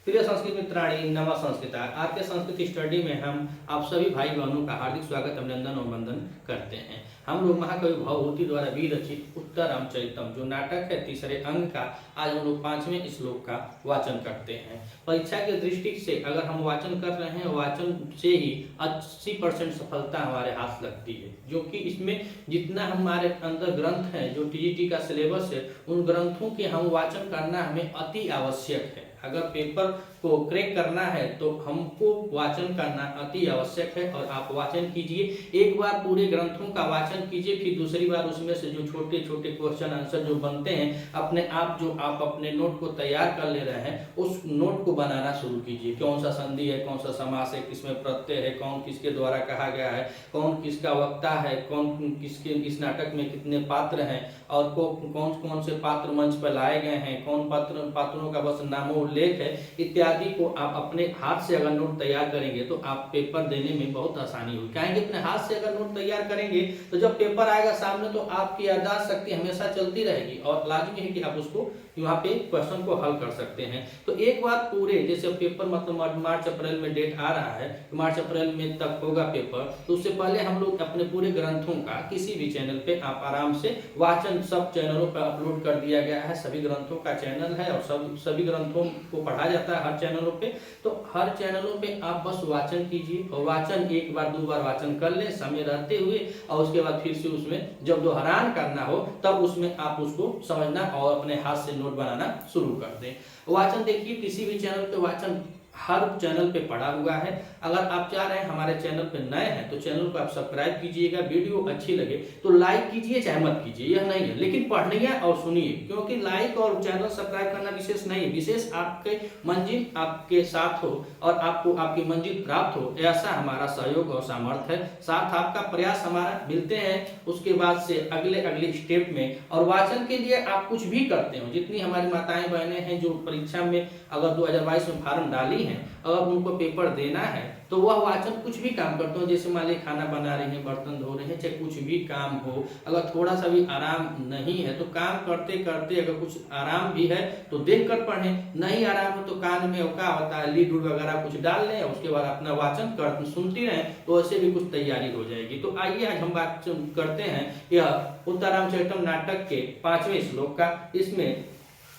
प्रिय संस्कृत मित्राणी नमः संस्कृता। आज के संस्कृत स्टडी में हम आप सभी भाई बहनों का हार्दिक स्वागत अभिनंदन और वंदन करते हैं। हम लोग महाकवि भवभूति द्वारा विरचित उत्तररामचरितम जो नाटक है तीसरे अंग का, आज हम लोग 5वें श्लोक का वाचन करते हैं। परीक्षा की दृष्टि से अगर हम वाचन कर रहे हैं, वाचन से ही 80% सफलता हमारे हाथ लगती है, जो कि इसमें जितना हमारे अंदर ग्रंथ है, जो टीजीटी का सिलेबस है, उन ग्रंथों के हम वाचन करना हमें अति आवश्यक है। अगर पेपर को क्रैक करना है तो हमको वाचन करना अति आवश्यक है और आप वाचन कीजिए। एक बार पूरे ग्रंथों का वाचन कीजिए, फिर दूसरी बार उसमें से जो छोटे छोटे क्वेश्चन आंसर जो बनते हैं अपने आप, जो आप अपने नोट को तैयार कर ले रहे हैं, उस नोट को बनाना शुरू कीजिए। कौन सा संधि है, कौन सा समास है, किसमें प्रत्यय है, कौन किसके द्वारा कहा गया है, कौन किसका वक्ता है, कौन किसके इस नाटक में कितने पात्र हैं और कौन कौन से पात्र मंच पर लाए गए हैं, कौन पात्रों का बस नामो उल्लेख है, इत्यादि को आप अपने हाथ से अगर नोट तैयार करेंगे तो आप पेपर देने में बहुत आसानी होगी। कहेंगे अपने हाथ से अगर नोट तैयार करेंगे तो जब पेपर आएगा सामने तो आपकी याददाश्त शक्ति हमेशा चलती रहेगी और लाजमी है कि आप उसको यहाँ पे क्वेश्चन को हल कर सकते हैं। तो एक बार पूरे, जैसे पेपर मतलब मार्च अप्रैल में डेट आ रहा है, मार्च अप्रैल में तक होगा पेपर, तो उससे पहले हम लोग अपने पूरे ग्रंथों का किसी भी चैनल पे आप आराम से वाचन, सब चैनलों पर अपलोड कर दिया गया है, सभी ग्रंथों का चैनल है और सभी ग्रंथों को पढ़ा जाता है हर चैनलों पे। तो हर चैनलों पे आप बस वाचन कीजिए और वाचन एक बार दो बार वाचन कर ले समय रहते हुए, और उसके बाद फिर से उसमें जब दोहरान करना हो तब उसमें आप उसको समझना और अपने हाथ से नोट बनाना शुरू कर दें। वाचन देखिए, किसी भी चैनल पे वाचन हर चैनल पे पड़ा हुआ है। अगर आप चाह रहे हैं हमारे चैनल पे नए हैं तो चैनल को आप सब्सक्राइब कीजिएगा, वीडियो अच्छी लगे तो लाइक कीजिए चाहे मत कीजिए, यह नहीं है, लेकिन पढ़िए और सुनिए, क्योंकि लाइक और चैनल सब्सक्राइब करना विशेष नहीं है, विशेष आपके मंजिल आपके साथ हो और आपको आपकी मंजिल प्राप्त हो, ऐसा हमारा सहयोग और सामर्थ्य है। साथ आपका प्रयास हमारा, मिलते हैं उसके बाद से अगले स्टेप में। और वाचन के लिए आप कुछ भी करते हो, जितनी हमारी माताएं बहनें हैं जो परीक्षा में अगर 2022 में फार्म डाली हैं, अगर उनको पेपर देना है तो वह वाचन कुछ भी काम करते हो, जैसे मान लीजिए खाना बना रहे हैं, बर्तन धो रहे हैं, चाहे कुछ भी काम हो, अगर थोड़ा सा भी आराम नहीं है तो काम करते करते अगर कुछ आराम भी है तो देख कर पढ़ें, नहीं आराम हो तो कान में क्या होता है लीड वगैरह कुछ डाल लें, उसके बाद अपना वाचन कर सुनती रहें, तो ऐसे भी कुछ तैयारी हो जाएगी। तो आइए आज हम बात करते हैं यह उत्तररामचरितम नाटक के 5वें श्लोक का। इसमें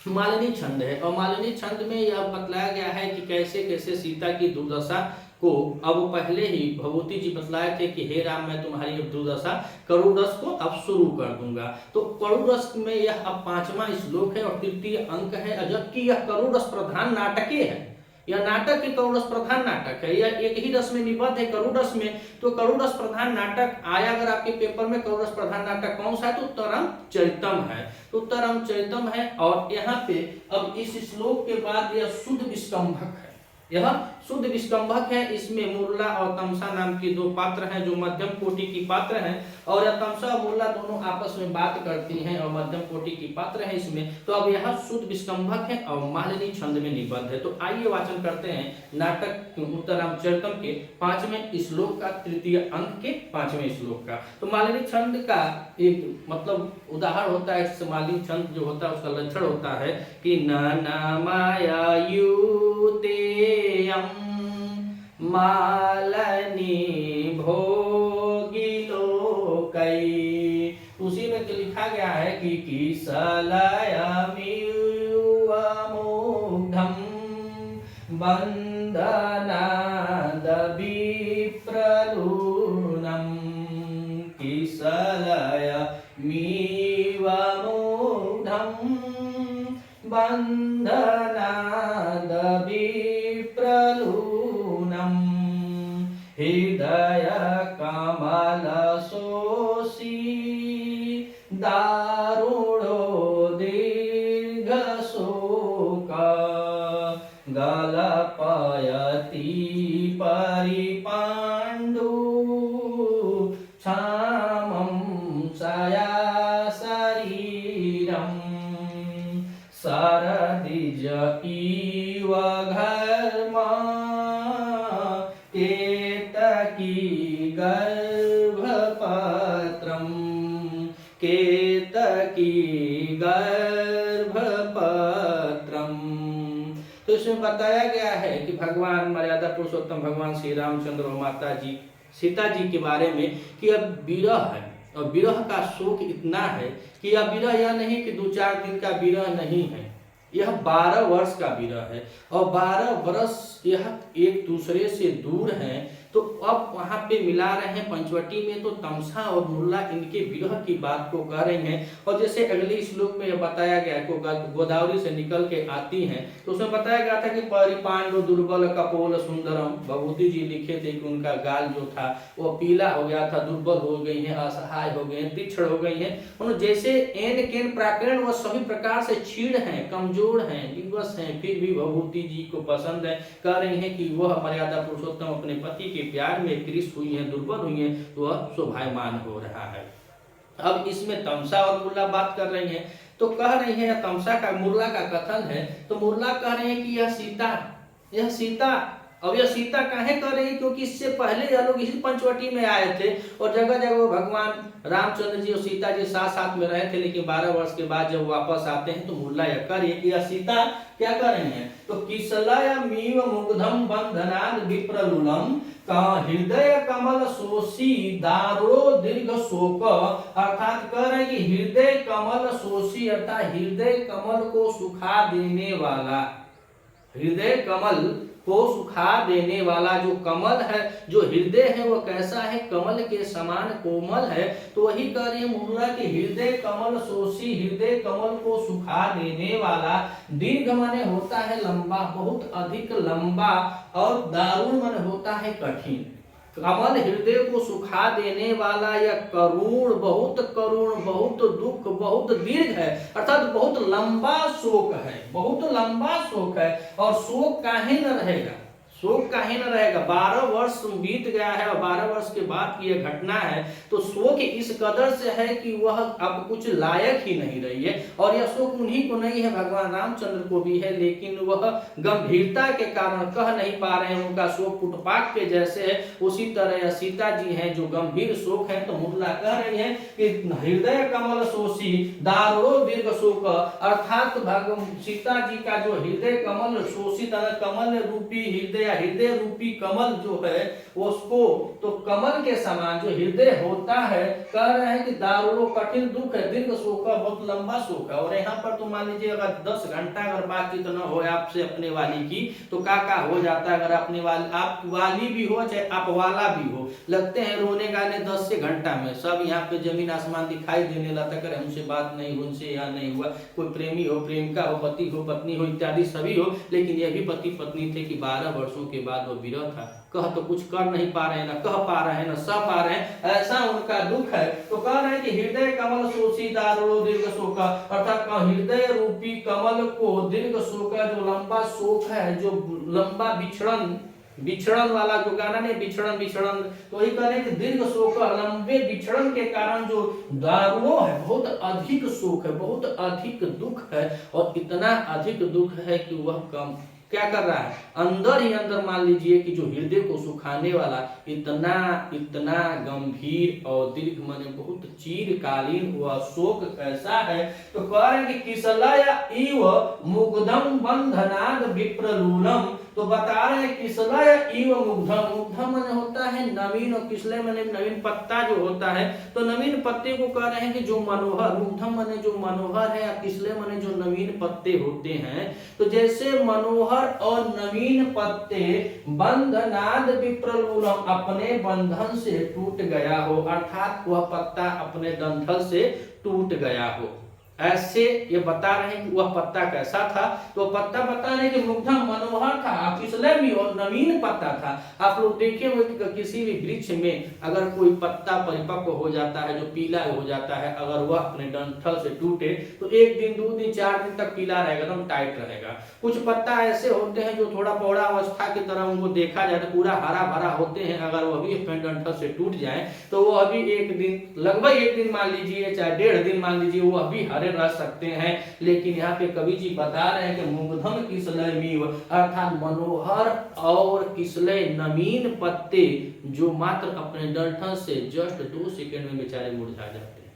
मालिनी छंद है और मालिनी छंद में यह बतलाया गया है कि कैसे कैसे सीता की दुर्दशा को, अब पहले ही भगवती जी बतलाए थे कि हे राम मैं तुम्हारी अब दुर्दशा करुण रस को अब शुरू कर दूंगा। तो करुण रस में यह अब 5वां श्लोक है और तृतीय अंक है, जबकि यह करुण रस प्रधान नाटक है। यह नाटक ही करुण रस प्रधान नाटक है, यह एक ही रस में निबद्ध है करुण रस में। तो करुण रस प्रधान नाटक आया अगर आपके पेपर में, करुण रस प्रधान नाटक कौन सा है तो उत्तररामचरितम है, तो उत्तररामचरितम है। और यहाँ पे अब इस श्लोक के बाद यह शुद्ध विस्कंभक है, यह शुद्ध विस्कंभक है। इसमें मुरला और तमसा नाम की दो पात्र हैं जो मध्यम कोटि की पात्र हैं, और तमसा और मुरला दोनों आपस में बात करती हैं और मध्यम कोटि की पात्र हैं इसमें। तो अब यह शुद्ध विस्कंभक है और मालिनी छंद में निबद्ध है। तो आइए वाचन करते हैं नाटक उत्तररामचरितम के 5वें श्लोक का, तृतीय अंक के 5वें श्लोक का। तो मालिनी छंद का एक मतलब उदाहरण होता है, मालिनी छंद जो होता है उसका लक्षण होता है कि न माया युते मालनी भोगिलोकै। उसी में लिखा गया है कि किसलयमिवमुग्धं बन्धनाद विप्रलूनं, किसलयमिवमुग्धं बन्धनाद विप्रलूनं, हृदय कमल सोषी दारुणो दीर्घशोक, गलपयति परिपाण्डु क्षामं सया शरीरं, सरदिज इव घर्मा केतकी गर्भपत्रं, केतकी गर्भपत्रं। तो तो इसमें बताया गया है कि भगवान मर्यादा पुरुषोत्तम भगवान श्री रामचंद्र और माता जी सीता जी के बारे में कि अब विरह है और विरह का शोक इतना है कि यह विरह यह नहीं कि 2-4 दिन का विरह नहीं है, यह 12 वर्ष का विरह है और 12 वर्ष यह एक दूसरे से दूर हैं। तो अब वहां पे मिला रहे हैं पंचवटी में, तो तमसा और मुल्ला इनके विरह की बात को कह रही हैं। और जैसे अगले श्लोक में यह बताया गया को गोदावरी से निकल के आती हैं, तो उसमें बताया गया था कि परिपांडु दुर्बल कपोल सुंदरम, भभूति जी लिखे थे कि उनका गाल जो था वो पीला हो गया था, दुर्बल हो गई है, असहाय हो गए हैं, तीक्ष्ण हो गई है। उन्होंने जैसे एन केन प्राकरण वह सभी प्रकार से क्षीण है, कमजोर है, विवश है, फिर भी भभूति जी को पसंद है। कह रही है कि वह मर्यादा पुरुषोत्तम अपने पति के प्यार में कृष हुई है, दुर्बल हुई है, तो वह शोभायमान हो रहा है। अब इसमें तमसा और मुल्ला बात कर रही हैं, तो कह रही है तमसा का मुल्ला का कथन है, तो मुल्ला कह रहे हैं कि यह सीता अब यह सीता काहे कह रही है, क्योंकि इससे पहले यह लोग इसी पंचवटी में आए थे और जगह जगह भगवान रामचंद्र जी और सीता जी साथ साथ में रहे थे, लेकिन 12 वर्ष के बाद जब वापस आते हैं तो मुल्ला यह कह रही है कि यह सीता क्या कर रही है, तो किसलयमीव मुग्धम बंधनाद विप्रलुलम का हृदय कमल शोषी दारो दीर्घ शोक, अर्थात कह रहे हैं कि हृदय कमल शोषी अर्थात हृदय कमल को सुखा देने वाला, हृदय कमल को सुखा देने वाला जो कमल है, जो हृदय है वो कैसा है, कमल के समान कोमल है। तो वही कह रही है मुल्ला के हृदय कमल शोषी, हृदय कमल को सुखा देने वाला, दीर्घ माने होता है लंबा, बहुत अधिक लंबा, और दारुण माने होता है कठिन। कमल हृदय को सुखा देने वाला या करुण, बहुत दुख, बहुत दीर्घ है, अर्थात बहुत लंबा शोक है, बहुत लंबा शोक है। और शोक काहे न रहेगा, शोक काहे न रहेगा, 12 वर्ष बीत गया है और 12 वर्ष के बाद की यह घटना है, तो शोक इस कदर से है कि वह अब कुछ लायक ही नहीं रही है। और यह शोक उन्हीं को नहीं है, भगवान रामचंद्र को भी है, लेकिन वह गंभीरता के कारण कह नहीं पा रहे हैं, उनका शोक पुटपाक के जैसे है। उसी तरह सीता जी हैं जो गंभीर शोक है, तो मुल्ला कह रही है कि हृदय कमल शोषी दारो दीर्घ शोक, अर्थात सीता जी का जो हृदय कमल शोषित कमल रूपी हृदय रूपी कमल जो है उसको, तो कमल के समान जो हृदय होता है, कह रहे हैं कि दारुणो कठिन दुख है, दीर्घ शोक है, बहुत लंबा शोक है। और यहाँ पर तो मान लीजिए अगर 10 घंटा अगर बातचीत न हो आपसे अपने वाली की, तो का हो जाता है। अगर अपने वाली आप वाली भी हो चाहे आप वाला भी हो, लगते हैं रोने गाने 10 से घंटा में, सब यहाँ पे जमीन आसमान दिखाई देने लगता, करे हमसे बात नहीं, उनसे यहाँ नहीं हुआ, कोई प्रेमी हो, प्रेमिका हो, पति हो, पत्नी हो, इत्यादि सभी हो, लेकिन यह भी पति पत्नी थे कि 12 वर्षों के बाद वो विरह था, कह तो कुछ कर नहीं पा रहे हैं, ना कह पा रहे हैं, ना सह पा रहे हैं, ऐसा उनका दुख है। तो कह रहे हैं कि हृदय कमल शोषी दारुणो दीर्घ शोक, अर्थात हृदय रूपी कमल को दीर्घ शोक, जो लंबा शोक है, जो लंबा बिछड़न वाला जो गाना नहीं, बिछड़न, तो वही कह रहे हैं कि दीर्घ शोक, लंबे बिछड़न के कारण जो दारुणो है, बहुत अधिक शोक है, बहुत अधिक दुख है। और इतना अधिक दुख है कि वह कम क्या कर रहा है, अंदर ही अंदर मान लीजिए कि जो हृदय को सुखाने वाला इतना गंभीर और दीर्घ माने बहुत चीरकालीन वह शोक कैसा है, तो कह रहे हैं कि किसलय इव मुग्धम बंधनाद विप्रलूलम, तो बता रहे हैं किसलय इव मुग्धम, मुग्धम माने होता है नवीन, और किसलय माने नवीन पत्ता जो होता है, तो नवीन पत्ते को कह रहे हैं कि जो मनोहर, मुग्धम माने जो मनोहर है, किसलय माने जो नवीन पत्ते होते हैं। तो जैसे मनोहर और नवीन पत्ते बंधनाद विप्रलूलम, अपने बंधन से टूट गया हो, अर्थात वह पत्ता अपने डंठल से टूट गया हो, ऐसे ये बता रहे हैं कि वह पत्ता कैसा था। तो पत्ता बता रहे कि मुग्धम मनोहर था, फिसले भी और नवीन पत्ता था। आप लोग देखे हुए कि किसी भी वृक्ष में अगर कोई पत्ता परिपक्व हो जाता है, जो पीला हो जाता है, अगर वह अपने डंठल से टूटे तो 1 दिन 2 दिन 4 दिन तक पीला रहेगा, एकदम टाइट रहेगा। कुछ पत्ता ऐसे होते हैं जो थोड़ा पौड़ा अवस्था की तरह उनको देखा जाए तो पूरा हरा भरा होते हैं, अगर वह भी अपने डंठल से टूट जाए तो वह अभी 1 दिन, लगभग 1 दिन मान लीजिए, चाहे 1.5 दिन मान लीजिए, वह भी हरे रह सकते हैं। लेकिन यहाँ पे कवि जी बता रहे हैं कि मुग्धम किसलय मीव, अर्थात मनोहर और किसलय नवीन पत्ते जो मात्र अपने डंठल से जस्ट 2 सेकंड में बेचारे मुरझा जाते हैं।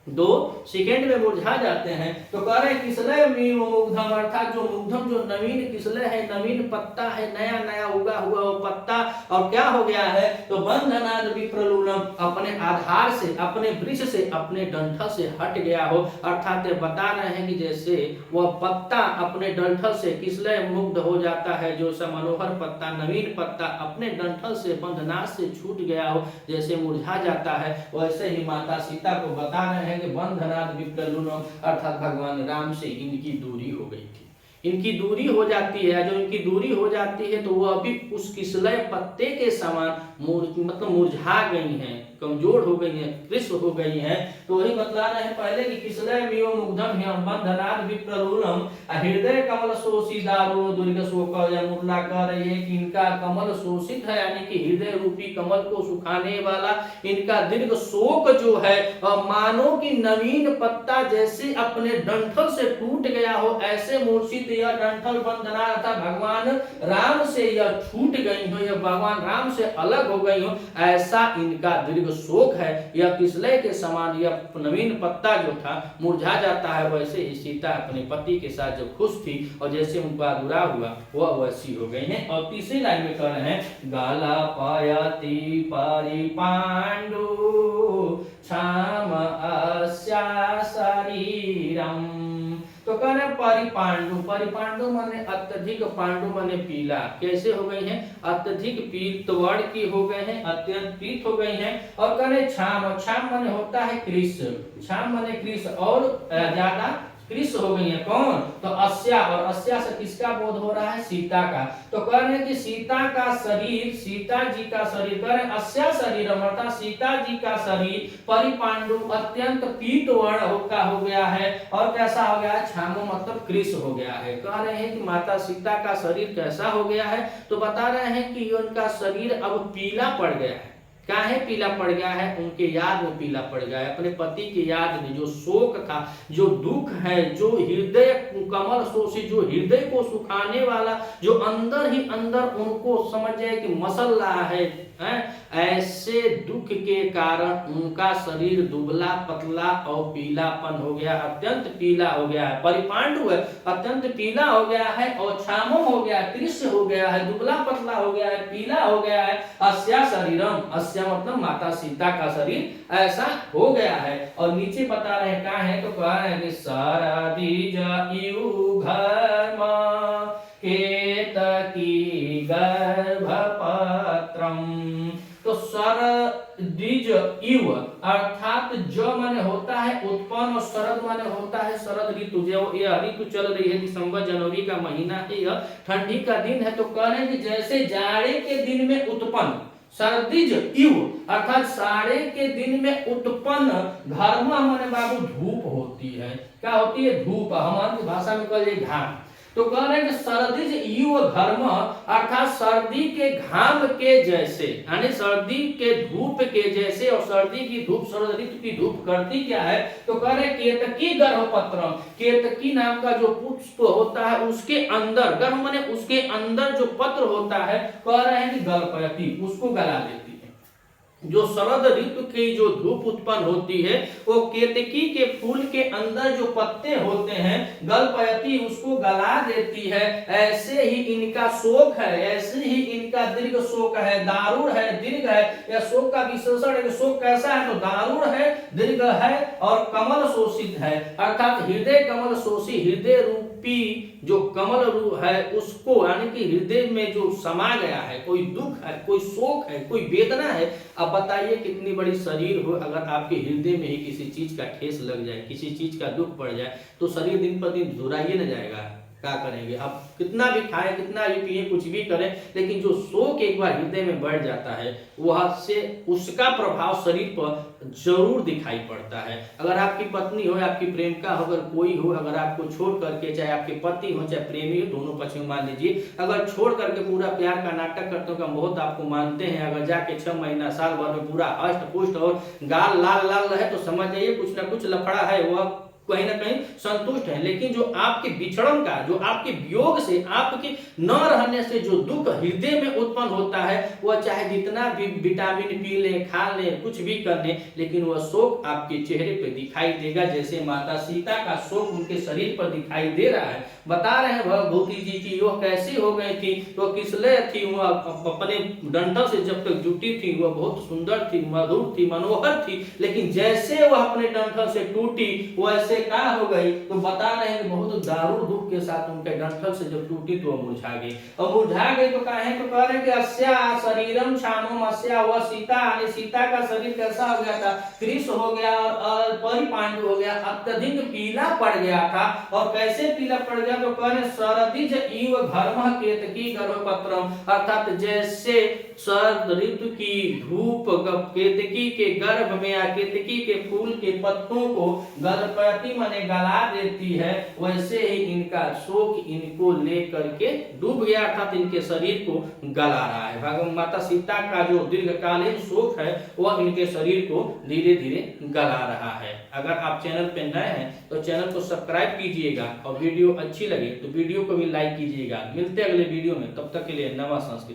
2 सेकंड में मुरझा जाते हैं। तो कह रहे हैं किसलय मीव मुग्धम, अर्थात जो मुग्धम जो नवीन किसलय है, नवीन पत्ता है, नया नया उगा हुआ वो पत्ता और क्या हो गया है, तो बंधनाद विप्रलूनम, अपने आधार से, अपने वृक्ष से, अपने डंठल से हट गया हो। अर्थात बता रहे हैं कि जैसे वह पत्ता अपने डंठल से किसलय मुग्ध हो जाता है, जो सा मनोहर पत्ता, नवीन पत्ता अपने डंठल से बंधनाद से छूट गया हो, जैसे मुरझा जाता है, वैसे ही माता सीता को बता रहे हैं कि बंधनाद विप्रलूनम, अर्थात भगवान राम से इनकी दूरी हो गई थी, इनकी दूरी हो जाती है। जो इनकी दूरी हो जाती है तो वह अभी उस किसलय पत्ते के समान मतलब मुरझा गई हैं, कमजोर हो गई हैं, कृष्ण हो गई हैं। तो वही बतला रहे हैं पहले कि किसलय मीव मुग्धम ह्यम बंधनाद विप्रलूनम, हृदय कमल शोषी दारुण दुर्ग शोक। या मुरला कह रही है कि इनका कमल शोषित है, यानी कि हृदय रूपी कमल को सुखाने वाला इनका दीर्घ शोक जो है, मानो कि नवीन पत्ता जैसे अपने डंठल से टूट गया हो, ऐसे मूर्छित यह डंठल बंधना अर्थात भगवान राम से यह छूट गई हो, यह भगवान राम से अलग हो गई हो, ऐसा इनका दीर्घ शोक है। यह किसलय के समान यह नवीन पत्ता जो था मुरझा जाता है, वैसे ही सीता अपने पति के साथ जो खुश थी और जैसे उनका अधूरा हुआ वह वैसी हो गई है। और तीसरी लाइन में कह रहे हैं गाला पायति परिपांडु छाम अस्या शरीरम। तो कह रहे परिपांडु, परिपांडु माने अत्यधिक, पांडु माने पीला, कैसे हो गई हैं, अत्यधिक पीत वर्ण की हो गए हैं, अत्यंत पीत हो गई हैं। और कह रहे छाम, छाम माने होता है कृष, छाम माने कृष और ज्यादा कृष हो गई है। कौन, तो अस्या, और अस्या से किसका बोध हो रहा है, सीता का। तो कह रहे हैं कि सीता का शरीर, सीता जी का शरीर, कह रहे अस्या शरीर अर्थात सीता जी का शरीर परिपांडु अत्यंत पीत वर्ण का हो गया है। और कैसा हो गया है, छामो मतलब कृष हो गया है। कह रहे हैं कि माता सीता का शरीर कैसा हो गया है, तो बता रहे हैं कि उनका शरीर अब पीला पड़ गया है। काहे पीला पड़ गया है, उनके याद में पीला पड़ गया है, अपने पति के याद में जो शोक था, जो दुख है, जो हृदय कमल शोषी, जो हृदय को सुखाने वाला, जो अंदर ही अंदर उनको समझ जाए कि मसल रहा है, ऐसे दुख के कारण उनका शरीर दुबला पतला और पीलापन हो गया, अत्यंत पीला हो गया है। परिपांडु है, अत्यंत पीला हो गया है, और छामो हो गया, कृष्ण हो गया है, दुबला पतला हो गया है, पीला हो गया है। अस्या शरीरम, अस्या मतलब माता सीता का शरीर ऐसा हो गया है। और नीचे बता रहे हैं क्या है, तो कह रहे हैं कि सरदीज इउ घर्म केतकी गर्भपत्रम। तो सरदीज इव अर्थात ज माने होता है उत्पन्न और शरद माने होता है शरद ऋतु। जो यह ऋतु चल रही है, दिसंबर जनवरी का महीना है, यह ठंडी का दिन है। तो कह रहे हैं कि जैसे जाड़े के दिन में उत्पन्न, सर्दीज इव अर्थात साड़े के दिन में उत्पन्न, घर्मा माने बाबू धूप होती है। क्या होती है, धूप, हमारी भाषा में कह घाम। तो कह रहे हैं कि सर्दीज इव घर्म अर्थात सर्दी के घाम के जैसे, यानी सर्दी के धूप के जैसे। और सर्दी की धूप, शरद ऋतु की धूप करती क्या है, तो कह रहे केतकी गर्भपत्रम, केतकी नाम का जो पुष्प होता है उसके अंदर, गर्भ माने उसके अंदर जो पत्र होता है, कह रहे हैं कि गलपयती, उसको गला देती है। जो शरद ऋतु की जो धूप उत्पन्न होती है, वो केतकी के फूल के अंदर जो पत्ते होते हैं, गलपयती, उसको गला देती है। ऐसे ही इनका शोक है, ऐसे ही इनका दीर्घ शोक है, दारुण है, दीर्घ है। यह शोक का विशेषण है, शोक कैसा है, तो दारुण है, दीर्घ है और कमल शोषित है। अर्थात हृदय कमल शोषी, हृदय रूपी जो कमल रूप है उसको, यानी कि हृदय में जो समा गया है, कोई दुख है, कोई शोक है, कोई वेदना है। अब बताइए कितनी बड़ी शरीर हो, अगर आपके हृदय में ही किसी चीज का ठेस लग जाए, किसी चीज का दुख पड़ जाए, तो शरीर दिन पर दिन झुराइए न जाएगा। क्या करेंगे, आप कितना भी खाएं, कितना भी पिए, कुछ भी करें, लेकिन जो शोक एक बार हृदय में बढ़ जाता है, वह से उसका प्रभाव शरीर पर जरूर दिखाई पड़ता है। अगर आपकी पत्नी हो, आपकी प्रेमिका हो, अगर कोई हो, अगर आपको छोड़ करके, चाहे आपके पति हो चाहे प्रेमी हो, दोनों पक्ष में मान लीजिए, अगर छोड़ करके पूरा प्यार का नाटक करते हो, हम बहुत आपको मानते हैं, अगर जाके 6 महीना साल भर में पूरा हष्ट पुष्ट और गाल लाल लाल रहे, तो समझ जाइए कुछ ना कुछ लफड़ा है, वह कहीं ना कहीं संतुष्ट हैं, लेकिन जो आपके बिछड़न का, जो आपके वियोग से, आपके न रहने से जो दुख हृदय में उत्पन्न होता है, वह चाहे जितना भी विटामिन पी ले, खा ले, कुछ भी कर ले, लेकिन वह शोक आपके चेहरे पर दिखाई देगा। जैसे माता सीता का शोक उनके शरीर पर दिखाई दे रहा है। बता रहे हैं भगवती जी की वह कैसी हो गई थी, वो किसले थी, वह अपने डंठल से जब तक जुटी थी वह बहुत सुंदर थी, मधुर थी, मनोहर थी, लेकिन जैसे वह अपने डंठल से टूटी वैसे क्या हो गई। तो बता रहे हैं कि बहुत दारुण दुख के साथ उनके डंठल से जब टूटी तो वह मुरझा गई। और मुरझा गई तो कहे तो कह रहे कि अस्या शरीरम क्षामम अस्या, वह सीता यानी सीता का शरीर कैसा हो गया था, कृष हो गया और परिपांडु हो गया, अत्यधिक पीला पड़ गया था। और कैसे पीला पड़ गया तो कह रहे सरदिज इव घर्म केतकी गर्भपत्रम, अर्थात जैसे शरद ऋतु की धूप केतकी के गर्भ में या केतकी के फूल के पत्तों को गर्भवती माने गला देती है, वैसे ही इनका शोक इनको लेकर के डूब गया, अर्थात इनके शरीर को गला रहा है। भगवान माता सीता का जो दीर्घकालीन शोक है वह इनके शरीर को धीरे धीरे गला रहा है। अगर आप चैनल पे नए हैं तो चैनल को सब्सक्राइब कीजिएगा और वीडियो अच्छी लगे तो वीडियो को भी लाइक कीजिएगा। मिलते हैं अगले वीडियो में, तब तक के लिए नमः संस्कृत।